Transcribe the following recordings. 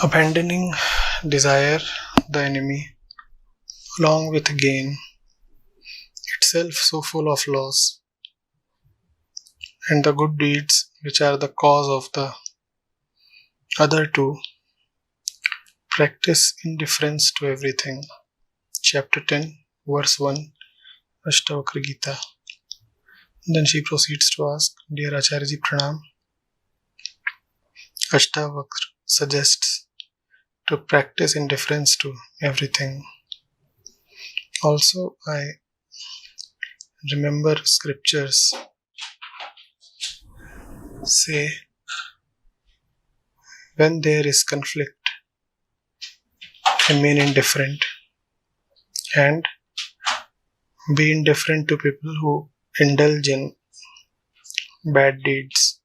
Abandoning desire, the enemy, along with gain, itself so full of loss, and the good deeds which are the cause of the other two, practice indifference to everything. Chapter 10, verse 1, Ashtavakra Gita. Then she proceeds to ask, Dear Acharya Pranam, Ashtavakra suggests to practice indifference to everything. Also, I remember scriptures say, when there is conflict, remain indifferent and be indifferent to people who indulge in bad deeds.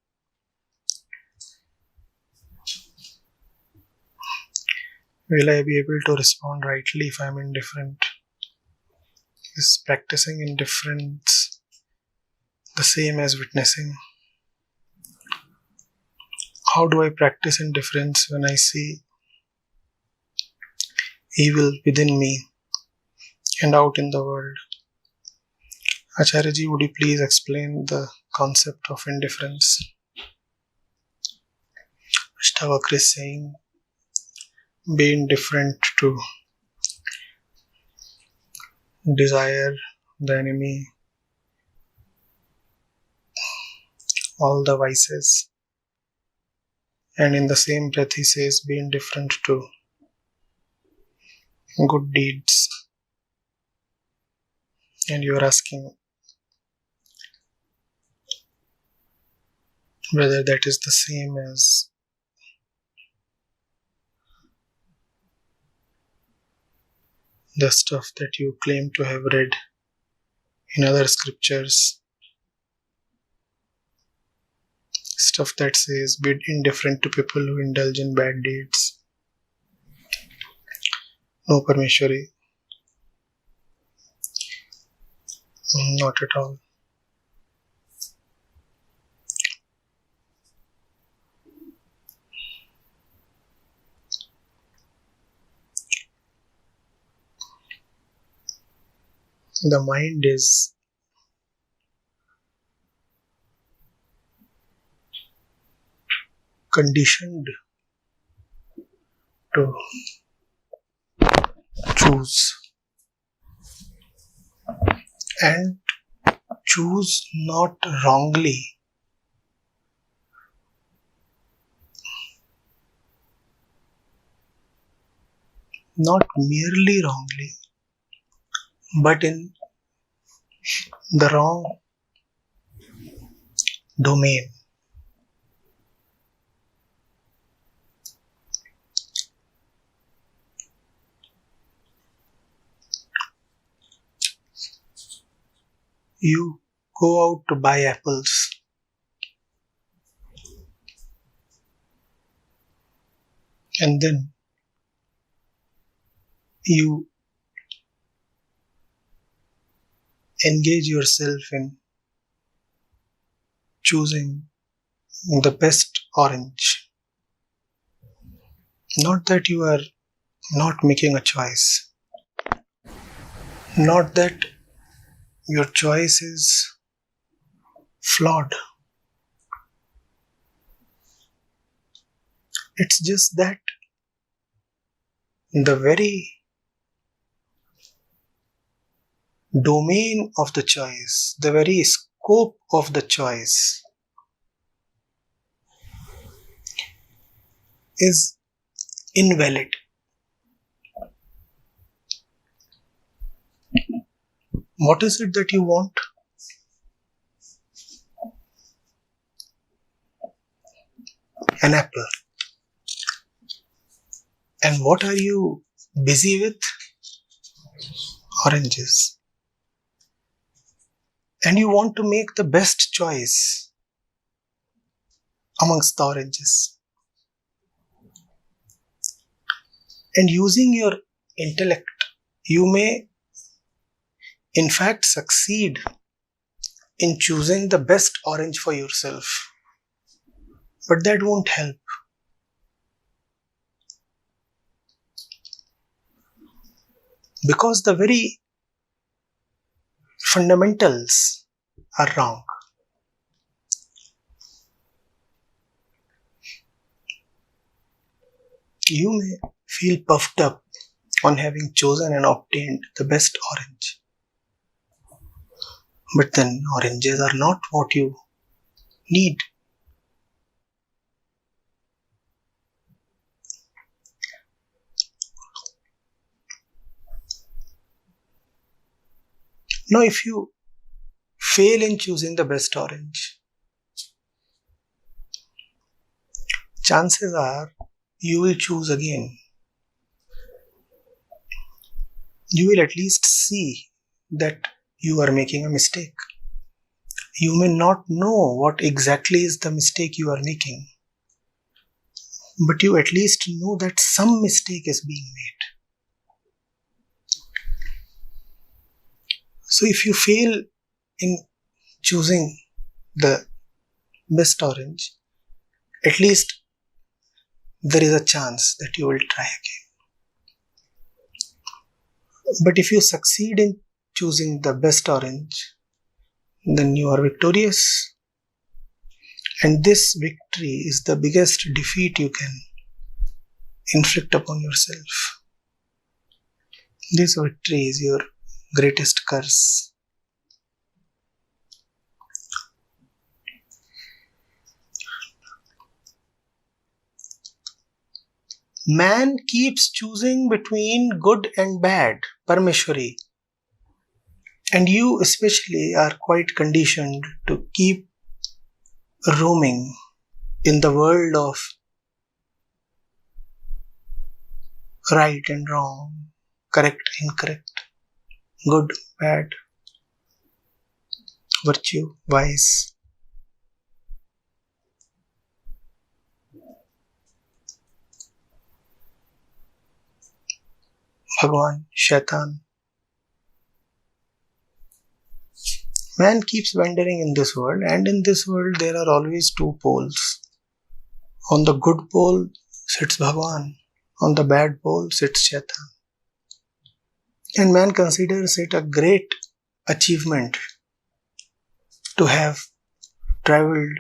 Will I be able to respond rightly if I am indifferent? Is practicing indifference the same as witnessing? How do I practice indifference when I see evil within me and out in the world? Acharya ji, would you please explain the concept of indifference? Ashtavakra is saying, be indifferent to desire, the enemy, all the vices. And in the same breath he says, be indifferent to good deeds. And you are asking whether that is the same as the stuff that you claim to have read in other scriptures. Stuff that says, be indifferent to people who indulge in bad deeds. No, Parmeshwari. Not at all. The mind is conditioned to choose and choose not wrongly. Not merely wrongly, but in the wrong domain. You go out to buy apples. And then you engage yourself in choosing the best orange. Not that you are not making a choice. Not that your choice is flawed. It's just that the very domain of the choice, the very scope of the choice is invalid. What is it that you want? An apple. And what are you busy with? Oranges. And you want to make the best choice amongst the oranges. And using your intellect, you may in fact succeed in choosing the best orange for yourself. But that won't help. because the very fundamentals are wrong. You may feel puffed up on having chosen and obtained the best orange. But then oranges are not what you need. Now, if you fail in choosing the best orange, chances are you will choose again. You will at least see that you are making a mistake. You may not know what exactly is the mistake you are making, but you at least know that some mistake is being made. So if you fail in choosing the best orange, at least there is a chance that you will try again. But if you succeed in choosing the best orange, then you are victorious. And this victory is the biggest defeat you can inflict upon yourself. This victory is your greatest curse. Man keeps choosing between good and bad, Parmeshwari. And you especially are quite conditioned to keep roaming in the world of right and wrong, correct, incorrect, good, bad, virtue, vice. Bhagwan, Shaitan. Man keeps wandering in this world, and in this world there are always two poles. On the good pole sits Bhagwan, on the bad pole sits Shaitan. And man considers it a great achievement to have travelled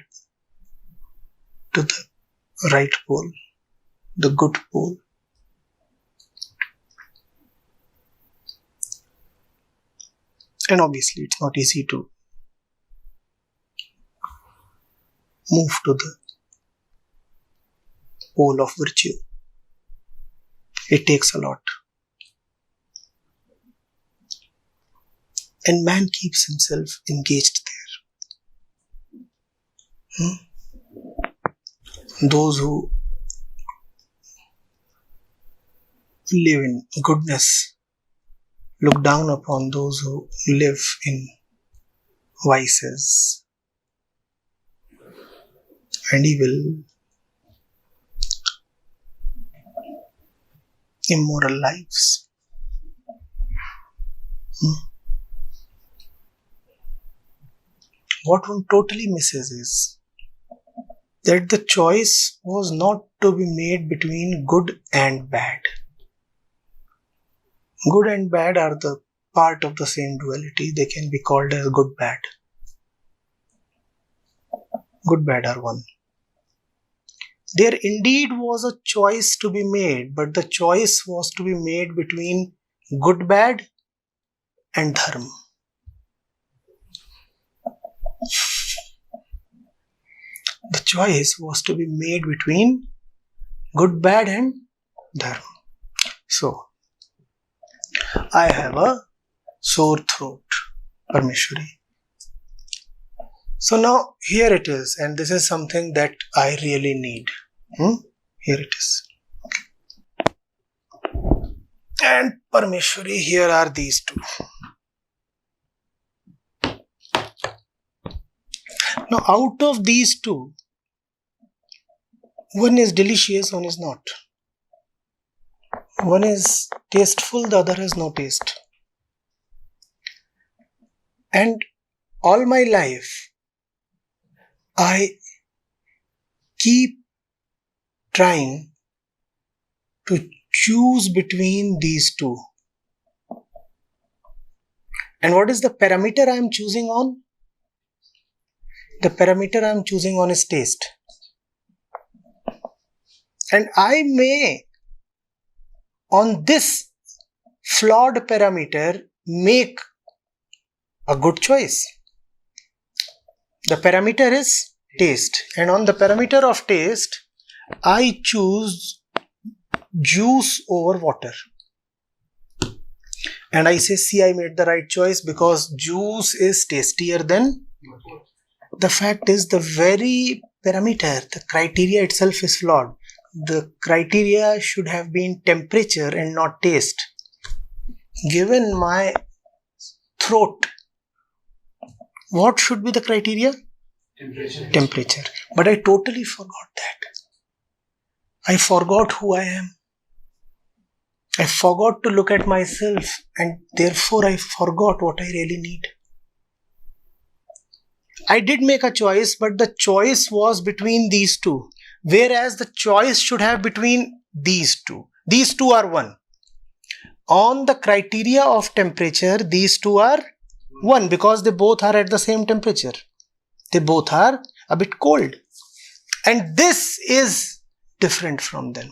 to the right pole, the good pole. And obviously it's not easy to move to the pole of virtue. It takes a lot. And man keeps himself engaged there. Those who live in goodness look down upon those who live in vices and evil, immoral lives. What one totally misses is that the choice was not to be made between good and bad. Good and bad are the part of the same duality. They can be called as good-bad. Good-bad are one. There indeed was a choice to be made, but the choice was to be made between good-bad and Dharma. The choice was to be made between good, bad and Dharma. So, I have a sore throat, Parmeshwari. So now here it is, and this is something that I really need. Here it is. And Parmeshwari, here are these two. Now out of these two, one is delicious, one is not. One is tasteful, the other has no taste. And all my life, I keep trying to choose between these two. And what is the parameter I am choosing on? The parameter I am choosing on is taste. And I may, on this flawed parameter, make a good choice. The parameter is taste. And on the parameter of taste, I choose juice over water. And I say, see, I made the right choice because juice is tastier than... The fact is, the very parameter, the criteria itself is flawed. The criteria should have been temperature and not taste. Given my throat, what should be the criteria? Temperature. But I totally forgot that. I forgot who I am. I forgot to look at myself, and therefore I forgot what I really need. I did make a choice, but the choice was between these two, whereas the choice should have between these two. These two are one. On the criteria of temperature, these two are one because they both are at the same temperature. They both are a bit cold. And this is different from them.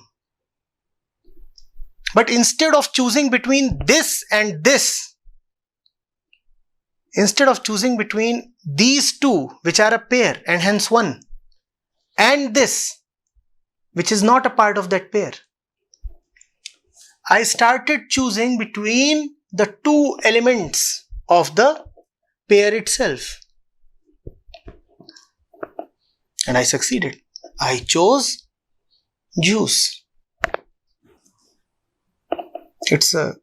But instead of choosing between this and this, instead of choosing between these two, which are a pair and hence one, and this, which is not a part of that pair, I started choosing between the two elements of the pair itself. And I succeeded. I chose juice. It's a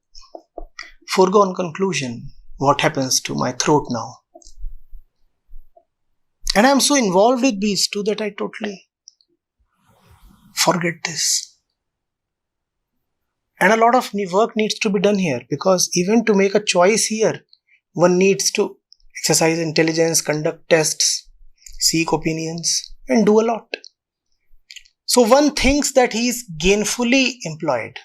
foregone conclusion. What happens to my throat now? And I'm so involved with these two that I totally forget this. And a lot of work needs to be done here, because even to make a choice here, one needs to exercise intelligence, conduct tests, seek opinions, and do a lot. So one thinks that he is gainfully employed.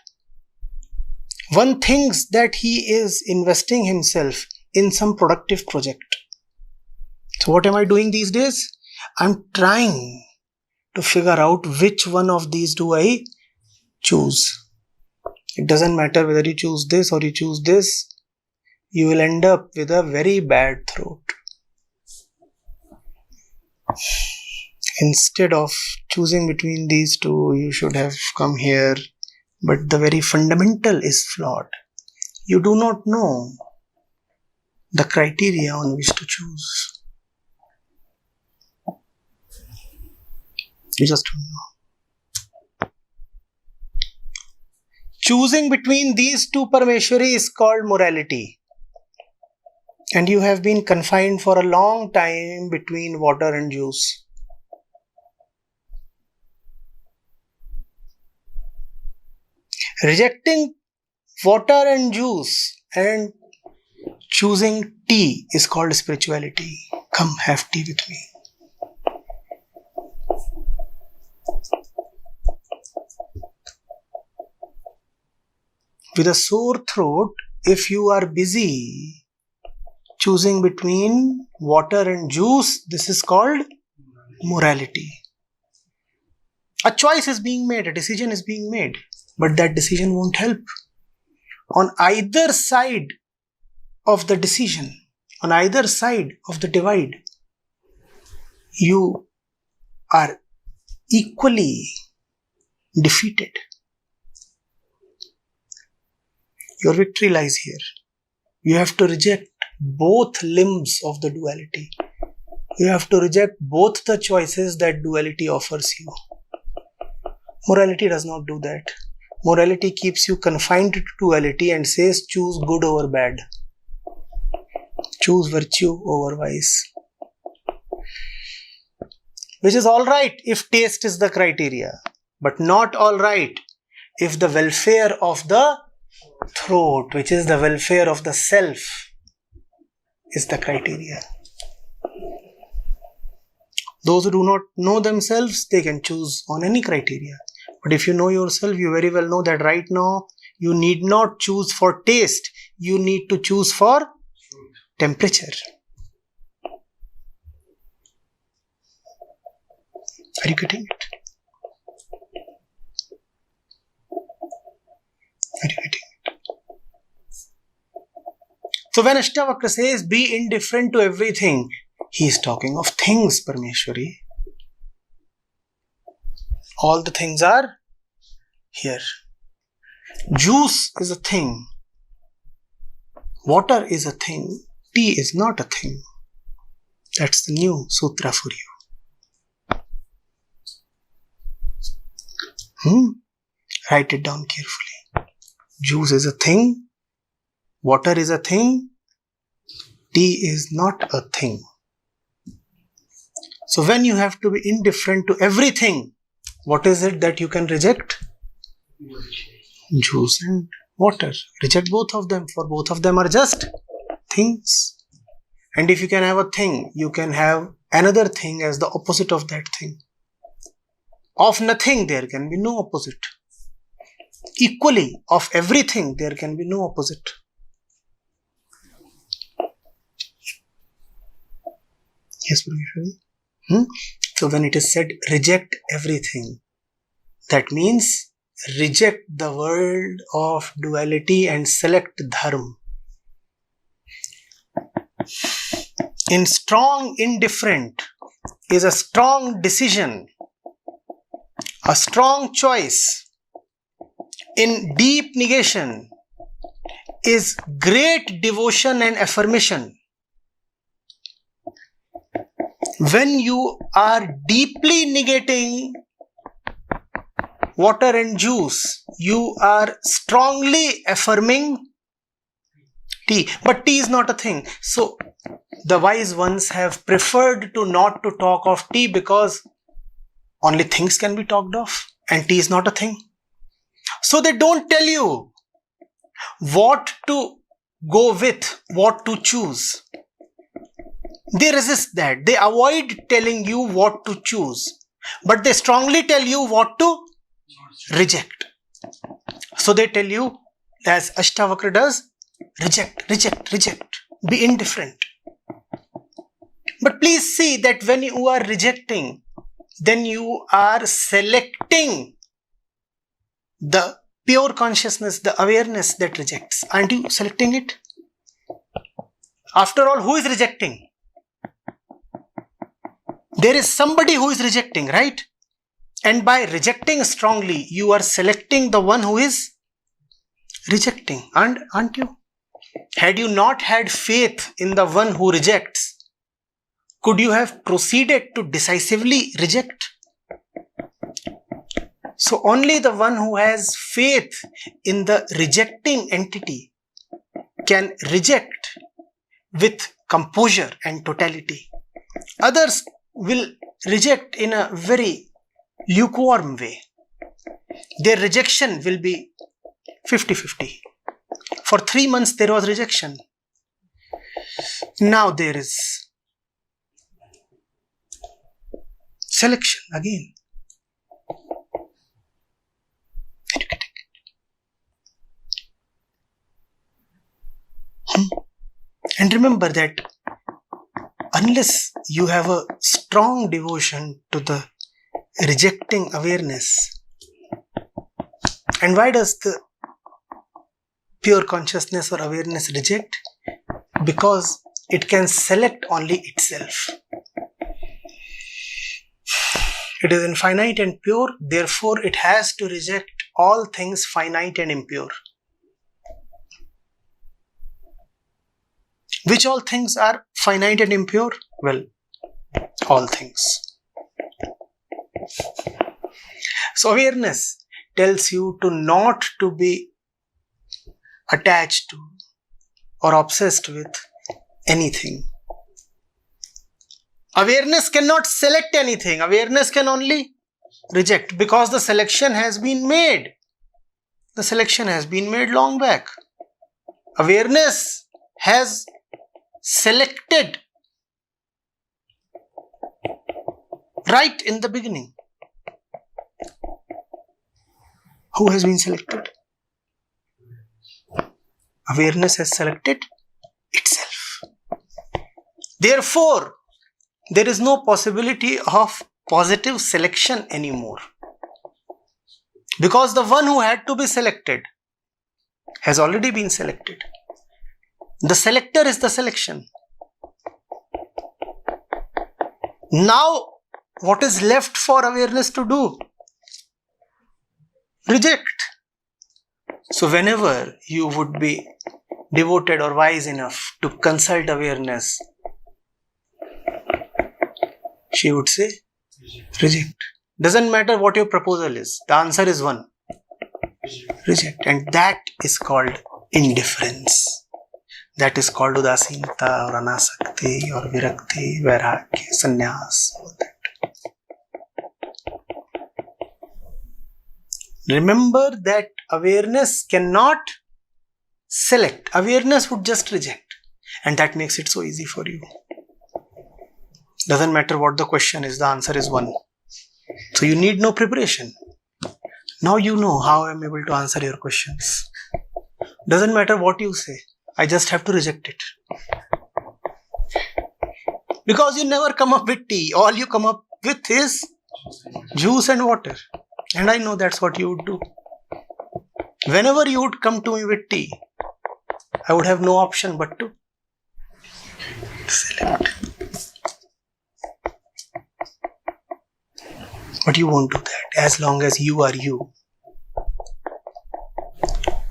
One thinks that he is investing himself in some productive project. So what am I doing these days? I'm trying to figure out which one of these do I choose. It doesn't matter whether you choose this or you choose this. You will end up with a very bad throat. Instead of choosing between these two, you should have come here. But the very fundamental is flawed. You do not know the criteria on which to choose. You just don't know. Choosing between these two Parameshwari is called morality. And you have been confined for a long time between water and juice. Rejecting water and juice and choosing tea is called spirituality. Come, have tea with me. With a sore throat, if you are busy choosing between water and juice, this is called morality. A choice is being made, a decision is being made. But that decision won't help. On either side of the decision, on either side of the divide, you are equally defeated. Your victory lies here. You have to reject both limbs of the duality. You have to reject both the choices that duality offers you. Morality does not do that. Morality keeps you confined to duality and says choose good over bad. Choose virtue over vice. Which is alright if taste is the criteria, but not alright if the welfare of the throat, which is the welfare of the self, is the criteria. Those who do not know themselves, they can choose on any criteria. But if you know yourself, you very well know that right now you need not choose for taste. You need to choose for temperature. Are you getting it? Are you getting it? So when Ashtavakra says, be indifferent to everything, he is talking of things, Parmeshwari. All the things are here. Juice is a thing. Water is a thing. Tea is not a thing. That's the new sutra for you. Write it down carefully. Juice is a thing. Water is a thing. Tea is not a thing. So when you have to be indifferent to everything, what is it that you can reject? Juice and water. Reject both of them, for both of them are just things. And if you can have a thing, you can have another thing as the opposite of that thing. Of nothing, there can be no opposite. Equally, of everything, there can be no opposite. Yes, Parmeshwari? So when it is said, reject everything, that means reject the world of duality and select Dharma. In strong indifferent is a strong decision, a strong choice. In deep negation is great devotion and affirmation. When you are deeply negating water and juice, you are strongly affirming tea. But tea is not a thing. So the wise ones have preferred to not to talk of tea because only things can be talked of and tea is not a thing. So they don't tell you what to go with, what to choose. They resist that. They avoid telling you what to choose. But they strongly tell you what to reject. So they tell you, as Ashtavakra does, reject, reject, reject. Be indifferent. But please see that when you are rejecting, then you are selecting the pure consciousness, the awareness that rejects. Aren't you selecting it? After all, who is rejecting? There is somebody who is rejecting, right? And by rejecting strongly, you are selecting the one who is rejecting, aren't you? Had you not had faith in the one who rejects, could you have proceeded to decisively reject? So only the one who has faith in the rejecting entity can reject with composure and totality. Others will reject in a very lukewarm way. Their rejection will be 50-50. For 3 months there was rejection. Now there is selection again. And remember that unless you have a strong devotion to the rejecting awareness, and why does the pure consciousness or awareness reject? Because it can select only itself. It is infinite and pure, therefore it has to reject all things finite and impure. Which all things are finite and impure? Well, all things. So awareness tells you to not to be attached to or obsessed with anything. Awareness cannot select anything. Awareness can only reject because the selection has been made. The selection has been made long back. Awareness has selected right in the beginning. Who has been selected? Awareness has selected itself. Therefore, there is no possibility of positive selection anymore. Because the one who had to be selected has already been selected. The selector is the selection. Now, what is left for awareness to do? Reject. So whenever you would be devoted or wise enough to consult awareness, she would say, reject. Doesn't matter what your proposal is. The answer is one. Reject. And that is called indifference. That is called udasinta or anasakti or virakti, vairagya, sannyas. All that. Remember that awareness cannot select. Awareness would just reject. And that makes it so easy for you. Doesn't matter what the question is, the answer is one. So you need no preparation. Now you know how I am able to answer your questions. Doesn't matter what you say. I just have to reject it. Because you never come up with tea. All you come up with is juice and water. And I know that's what you would do. Whenever you would come to me with tea, I would have no option but to select. But you won't do that. As long as you are you,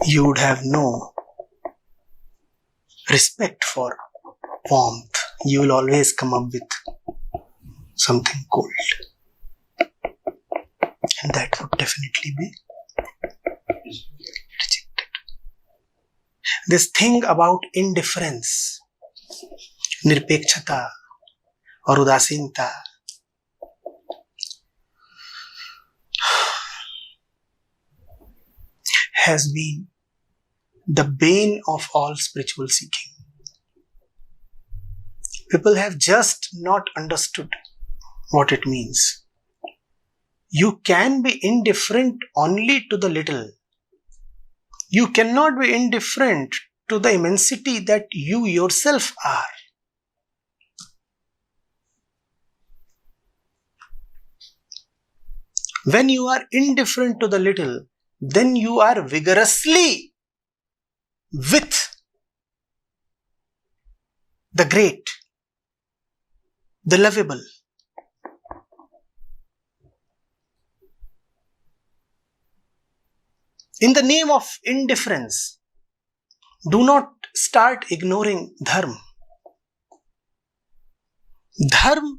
you would have no respect for warmth. You will always come up with something cold. And that would definitely be rejected. This thing about indifference, nirpekshata or udasinta, has been the bane of all spiritual seeking. People have just not understood what it means. You can be indifferent only to the little. You cannot be indifferent to the immensity that you yourself are. When you are indifferent to the little, then you are vigorously with the great, the lovable. In the name of indifference, do not start ignoring Dharma. Dharma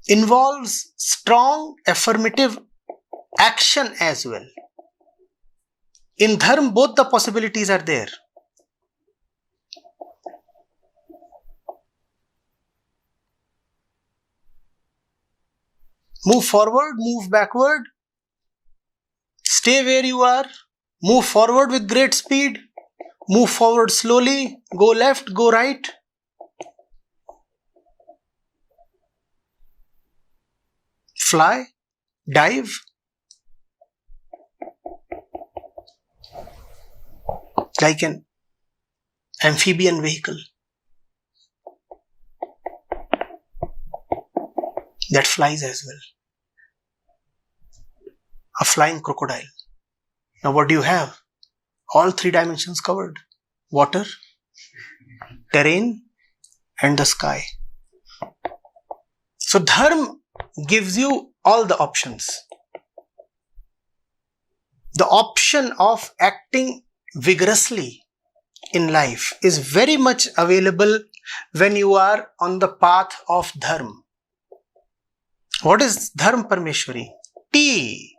involves strong affirmative action as well. In Dharma, both the possibilities are there. Move forward, move backward. Stay where you are, move forward with great speed, move forward slowly, go left, go right. Fly, dive. Like an amphibian vehicle that flies as well. A flying crocodile. Now what do you have? All three dimensions covered. Water, terrain, and the sky. So Dharma gives you all the options. The option of acting vigorously in life is very much available when you are on the path of Dharma. What is Dharma Parmeshwari? T.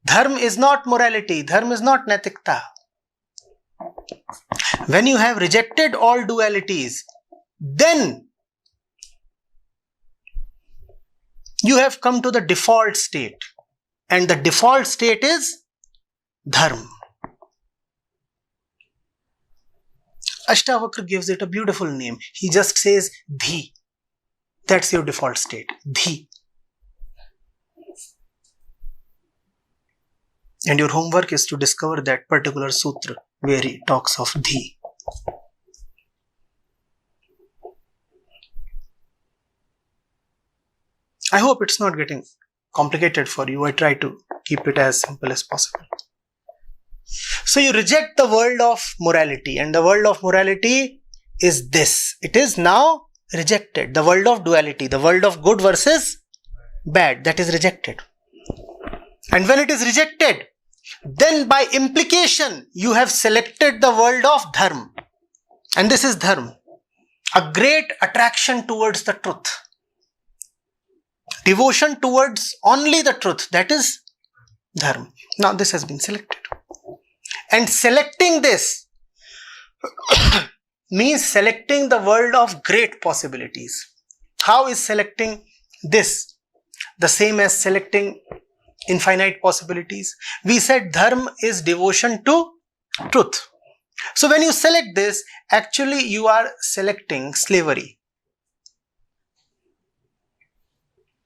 Dharma is not morality. Dharma is not naitikta. When you have rejected all dualities, then you have come to the default state. And the default state is Dharma. Ashtavakra gives it a beautiful name. He just says Dhi. That's your default state. Dhi. And your homework is to discover that particular sutra where he talks of Dhi. I hope it's not getting complicated for you. I try to keep it as simple as possible. So you reject the world of morality, and the world of morality is this. It is now rejected. The world of duality, the world of good versus bad, that is rejected. And when it is rejected, then by implication you have selected the world of dharma. And this is dharma, a great attraction towards the truth. Devotion towards only the truth, that is dharma. Now this has been selected. And selecting this means selecting the world of great possibilities. How is selecting this the same as selecting infinite possibilities? We said dharma is devotion to truth. So when you select this, actually you are selecting slavery.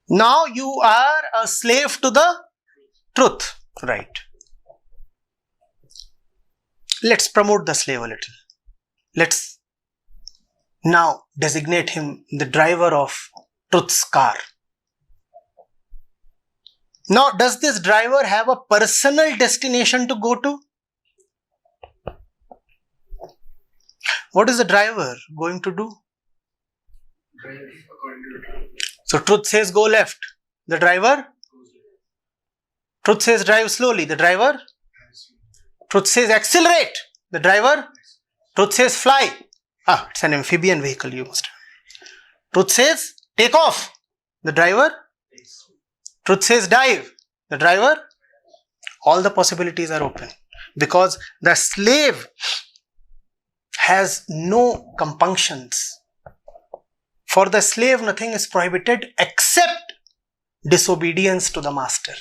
Now you are a slave to the truth, right? Let's promote the slave a little. Let's now designate him the driver of truth's car. Now, does this driver have a personal destination to go to? What is the driver going to do? So, truth says go left. The driver? Truth says drive slowly. The driver? Truth says accelerate. The driver? Truth says fly. It's an amphibian vehicle, you must have. Truth says take off. The driver? Truth says dive. The driver? All the possibilities are open. Because the slave has no compunctions. For the slave, nothing is prohibited except disobedience to the master.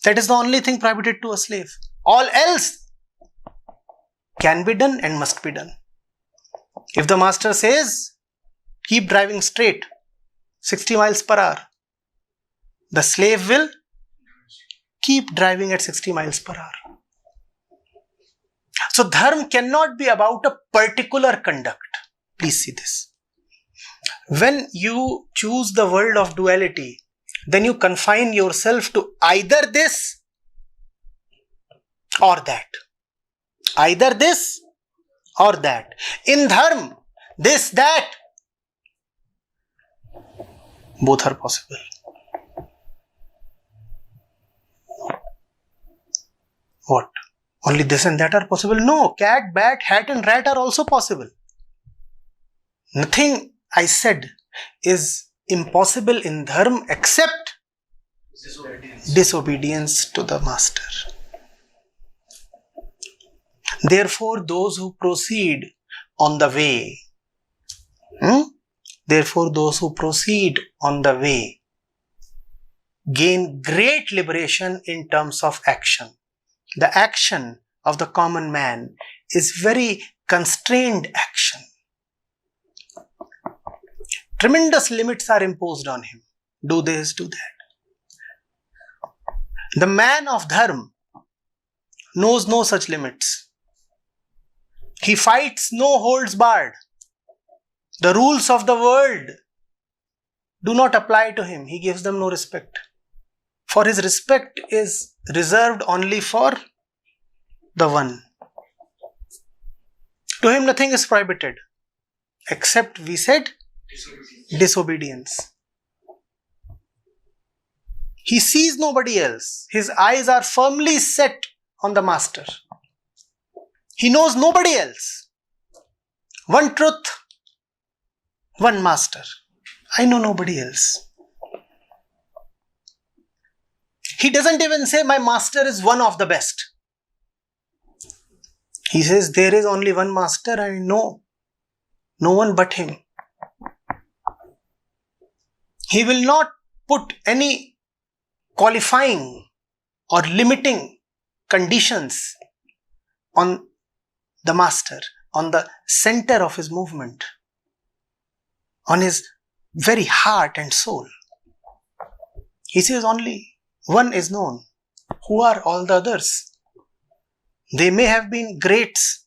That is the only thing prohibited to a slave. All else can be done and must be done. If the master says, keep driving straight, 60 miles per hour, the slave will keep driving at 60 miles per hour. So dharma cannot be about a particular conduct. Please see this. When you choose the world of duality, then you confine yourself to either this or that. Either this or that. In dharma, this, that, both are possible. What? Only this and that are possible? No. Cat, bat, hat and rat are also possible. Nothing I said is impossible in dharma except disobedience to the master. Therefore, those who proceed on the way, gain great liberation in terms of action. The action of the common man is very constrained action. Tremendous limits are imposed on him. Do this, do that. The man of dharma knows no such limits. He fights no holds barred. The rules of the world do not apply to him. He gives them no respect. For his respect is reserved only for the one. To him nothing is prohibited except, we said, disobedience. He sees nobody else. His eyes are firmly set on the master. He knows nobody else. One truth, one master. I know nobody else. He doesn't even say my master is one of the best. He says there is only one master, I know no one but him. He will not put any qualifying or limiting conditions on the master, on the center of his movement, on his very heart and soul. He says only one is known. Who are all the others? They may have been greats.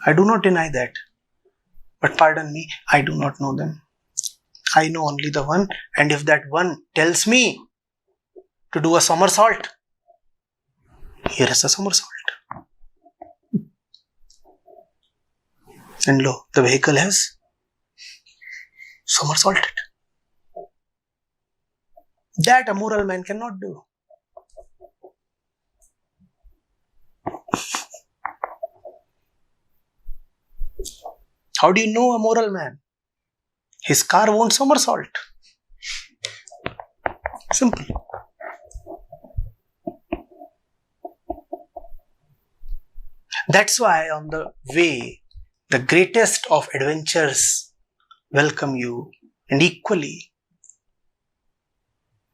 I do not deny that. But pardon me, I do not know them. I know only the one, and if that one tells me to do a somersault, here is the somersault. And lo, the vehicle has somersaulted. That a moral man cannot do. How do you know a moral man? His car won't somersault. Simple. That's why on the way, the greatest of adventures welcome you, and equally,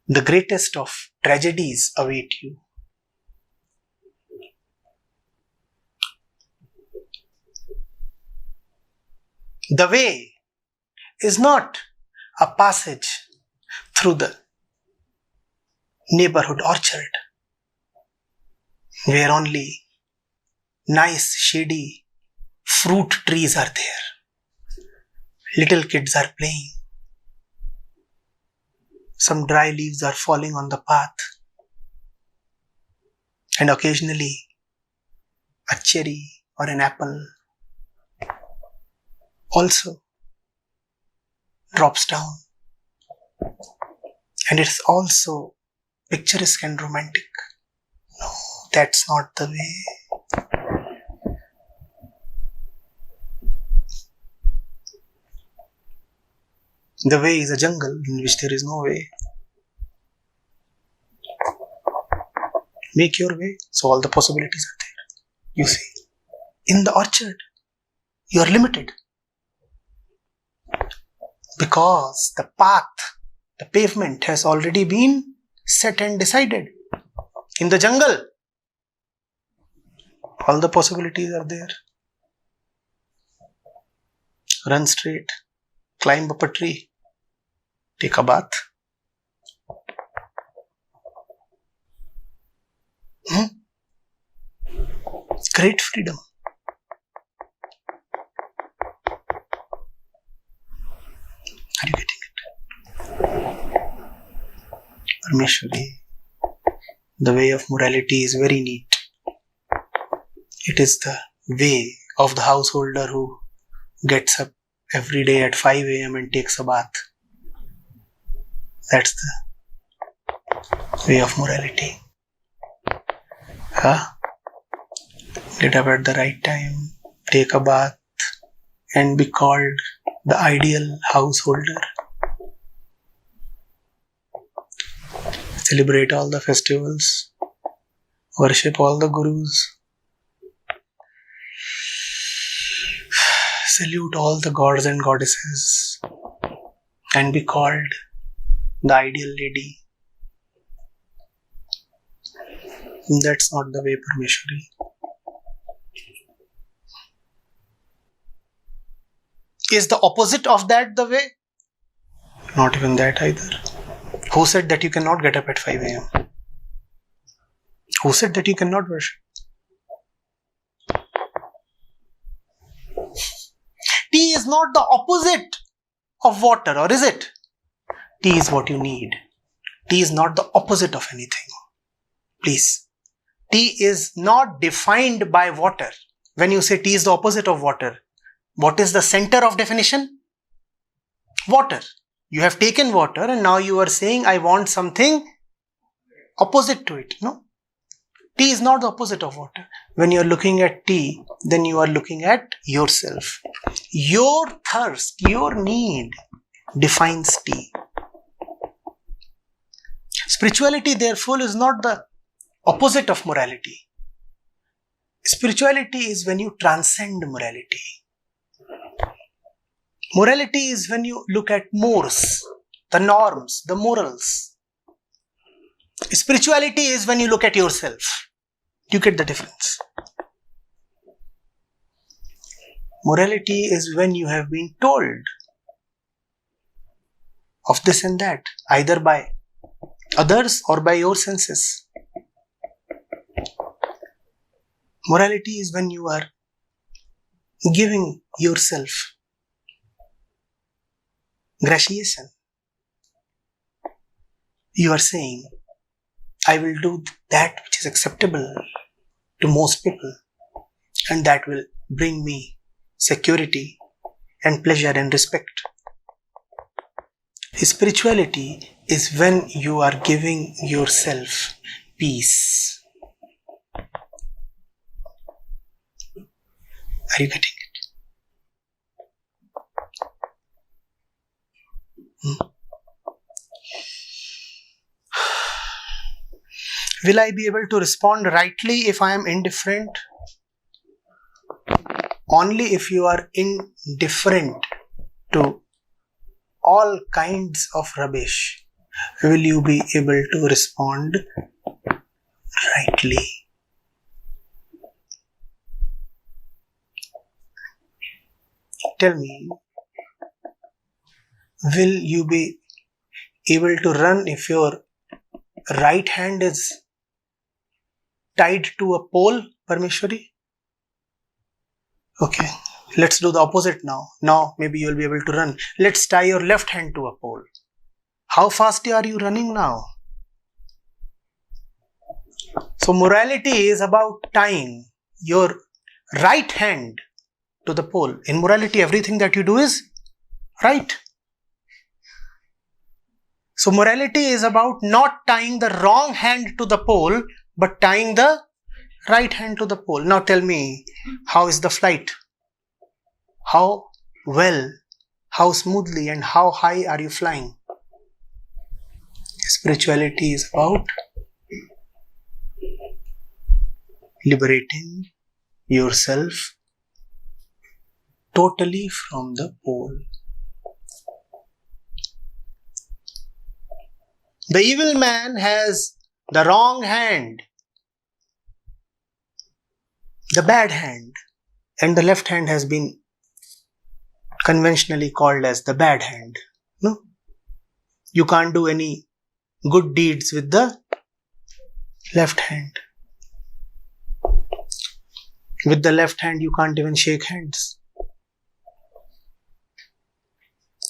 the greatest of tragedies await you. The way is not a passage through the neighborhood orchard where only nice shady fruit trees are there. Little kids are playing. Some dry leaves are falling on the path. And occasionally a cherry or an apple also drops down. And it's also picturesque and romantic. No, that's not the way. The way is a jungle in which there is no way. Make your way, so all the possibilities are there. You see, in the orchard, you are limited. Because the path, the pavement has already been set and decided. In the jungle, all the possibilities are there. Run straight, climb up a tree, take a bath. Great freedom. Are you getting it? Parmeshwari, the way of morality is very neat. It is the way of the householder who gets up every day at 5 a.m. and takes a bath. That's the way of morality. Get up at the right time, take a bath, and be called the ideal householder. Celebrate all the festivals, worship all the gurus, salute all the gods and goddesses, and be called the ideal lady. That's not the way, Parmeshwari. Is the opposite of that the way? Not even that either. Who said that you cannot get up at 5 a.m.? Who said that you cannot worship? Tea is not the opposite of water, or is it? Tea is what you need. Tea is not the opposite of anything. Please. Tea is not defined by water. When you say tea is the opposite of water, what is the center of definition? Water. You have taken water and now you are saying, I want something opposite to it. No. Tea is not the opposite of water. When you are looking at tea, then you are looking at yourself. Your thirst, your need defines tea. Spirituality, therefore, is not the opposite of morality. Spirituality is when you transcend morality. Morality is when you look at mores, the norms, the morals. Spirituality is when you look at yourself. You get the difference. Morality is when you have been told of this and that, either by others or by your senses. Morality is when you are giving yourself gratiation. You are saying, I will do that which is acceptable to most people, and that will bring me security and pleasure and respect. Spirituality is when you are giving yourself peace. Are you getting it? Will I be able to respond rightly if I am indifferent? Only if you are indifferent to all kinds of rubbish will you be able to respond rightly. Tell me, will you be able to run if your right hand is tied to a pole, Parmeshwari? Okay, let's do the opposite now. Now maybe you will be able to run. Let's tie your left hand to a pole. How fast are you running now? So morality is about tying your right hand to the pole. In morality, everything that you do is right. So morality is about not tying the wrong hand to the pole, but tying the right hand to the pole. Now tell me, how is the flight? How well, how smoothly and how high are you flying? Spirituality is about liberating yourself totally from the pole. The evil man has the wrong hand, the bad hand, and the left hand has been conventionally called as the bad hand. No? You can't do any good deeds with the left hand. With the left hand, you can't even shake hands.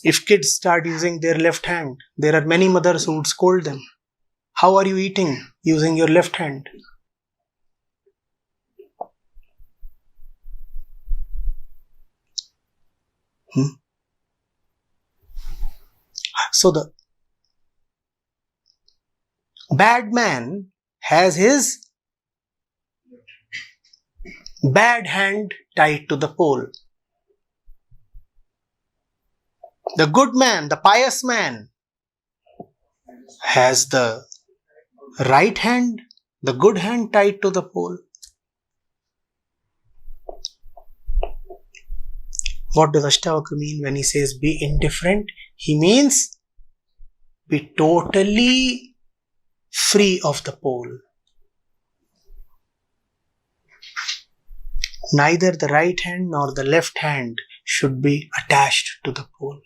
If kids start using their left hand, there are many mothers who would scold them. How are you eating using your left hand? So the bad man has his bad hand tied to the pole. The good man, the pious man, has the right hand, the good hand tied to the pole. What does Ashtavakra mean when he says be indifferent? He means be totally free of the pole. Neither the right hand nor the left hand should be attached to the pole.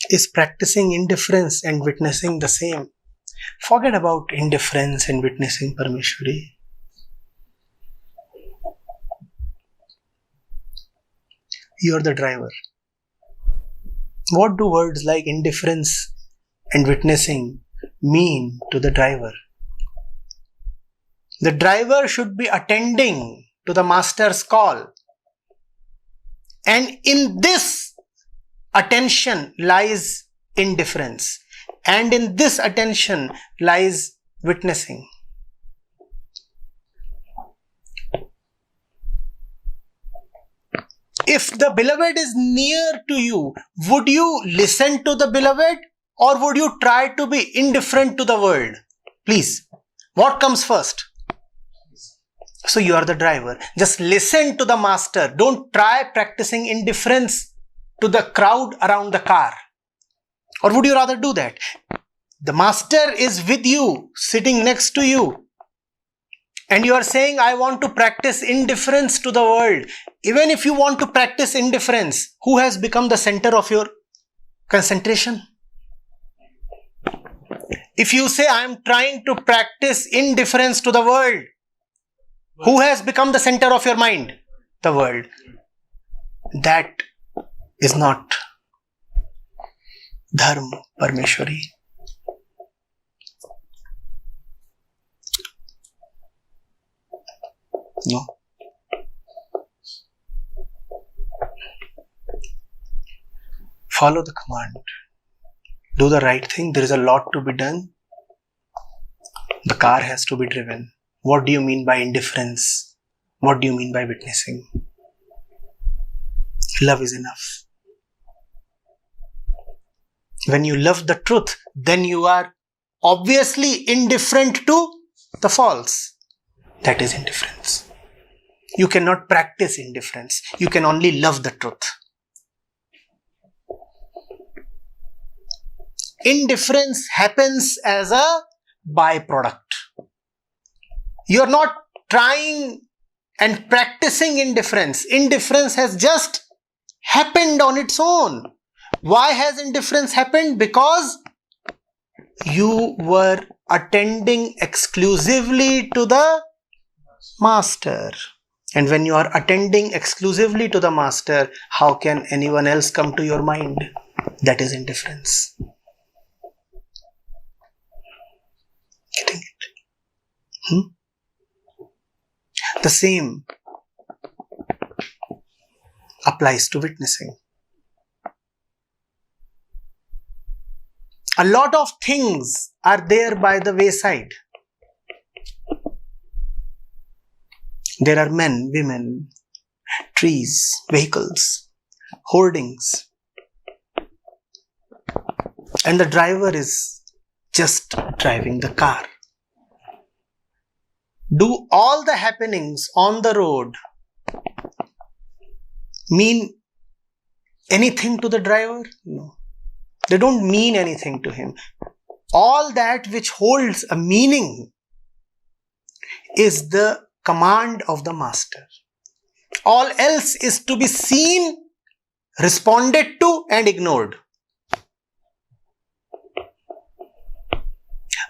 Is practicing indifference and witnessing the same? Forget about indifference and witnessing, Parmeshwari. You are the driver. What do words like indifference and witnessing mean to the driver? The driver should be attending to the master's call. And in this attention lies indifference. And in this attention lies witnessing. If the beloved is near to you, would you listen to the beloved or would you try to be indifferent to the world? Please, what comes first? So you are the driver. Just listen to the master. Don't try practicing indifference to the crowd around the car. Or would you rather do that? The master is with you, sitting next to you. And you are saying, I want to practice indifference to the world. Even if you want to practice indifference, who has become the center of your Concentration. If you say, I am trying to practice indifference to the world, who has become the center of your mind? The world. That is not Dharma, Parmeshwari. No. Follow the command. Do the right thing. There is a lot to be done. The car has to be driven. What do you mean by indifference? What do you mean by witnessing? Love is enough. When you love the truth, then you are obviously indifferent to the false. That is indifference. You cannot practice indifference. You can only love the truth. Indifference happens as a byproduct. You are not trying and practicing indifference. Indifference has just happened on its own. Why has indifference happened? Because you were attending exclusively to the master. And when you are attending exclusively to the master, how can anyone else come to your mind? That is indifference. Getting it? The same applies to witnessing. A lot of things are there by the wayside. There are men, women, trees, vehicles, hoardings. And the driver is just driving the car. Do all the happenings on the road mean anything to the driver? No. They don't mean anything to him. All that which holds a meaning is the command of the master. All else is to be seen, responded to, and ignored.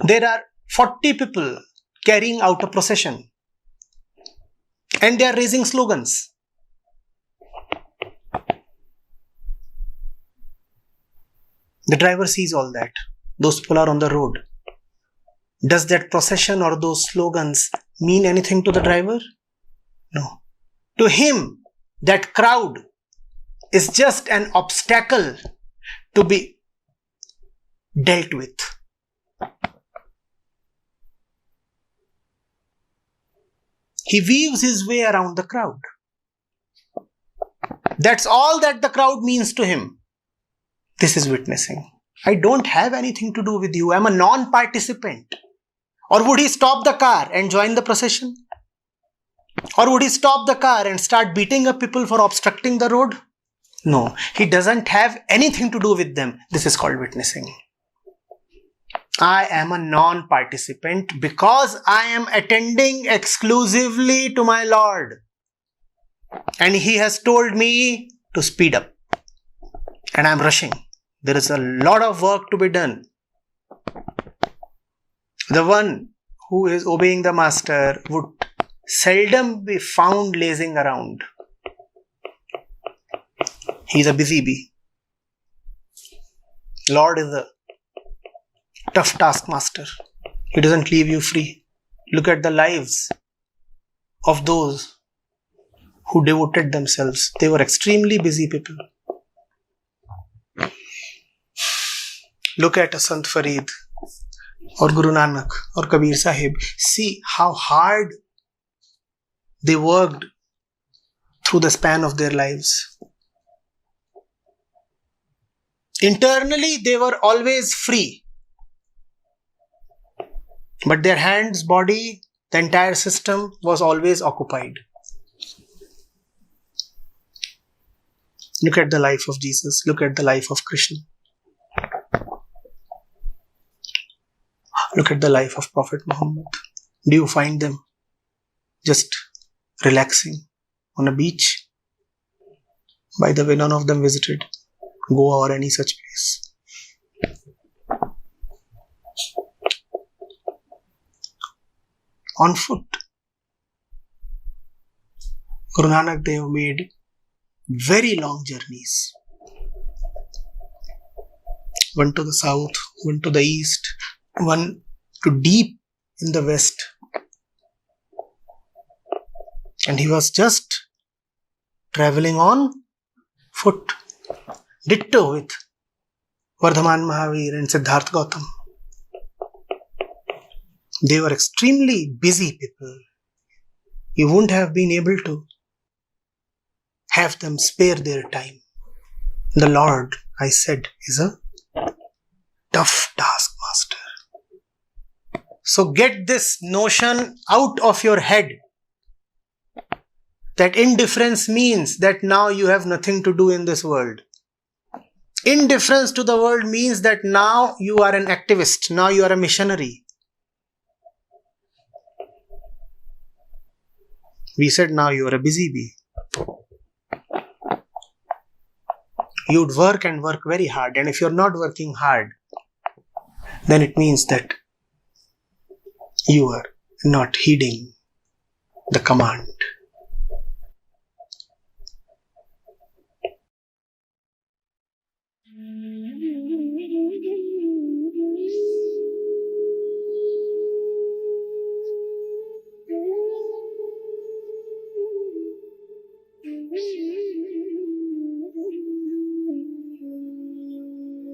There are 40 people carrying out a procession and they are raising slogans. The driver sees all that. Those people are on the road. Does that procession or those slogans mean anything to the driver? No. To him, that crowd is just an obstacle to be dealt with. He weaves his way around the crowd. That's all that the crowd means to him. This is witnessing. I don't have anything to do with you. I'm a non-participant. Or would he stop the car and join the procession? Or would he stop the car and start beating up people for obstructing the road? No, he doesn't have anything to do with them. This is called witnessing. I am a non-participant because I am attending exclusively to my Lord. And he has told me to speed up. And I am rushing. There is a lot of work to be done. The one who is obeying the master would seldom be found lazing around. He is a busy bee. Lord is a tough taskmaster. He doesn't leave you free. Look at the lives of those who devoted themselves. They were extremely busy people. Look at a Sant Farid or Guru Nanak or Kabir Sahib. See how hard they worked through the span of their lives. Internally, they were always free. But their hands, body, the entire system was always occupied. Look at the life of Jesus. Look at the life of Krishna. Look at the life of Prophet Muhammad. Do you find them just relaxing on a beach? By the way, none of them visited Goa or any such place. On foot. Guru Nanak Dev made very long journeys. One to the south, one to the east, one to deep in the west. And he was just traveling on foot. Ditto with Vardhaman Mahavir and Siddhartha Gautam. They were extremely busy people. You wouldn't have been able to have them spare their time. The Lord, I said, is a tough taskmaster. So get this notion out of your head that indifference means that now you have nothing to do in this world. Indifference to the world means that now you are an activist, now you are a missionary. We said now you are a busy bee. You'd work and work very hard, and if you're not working hard, then it means that you are not heeding the command.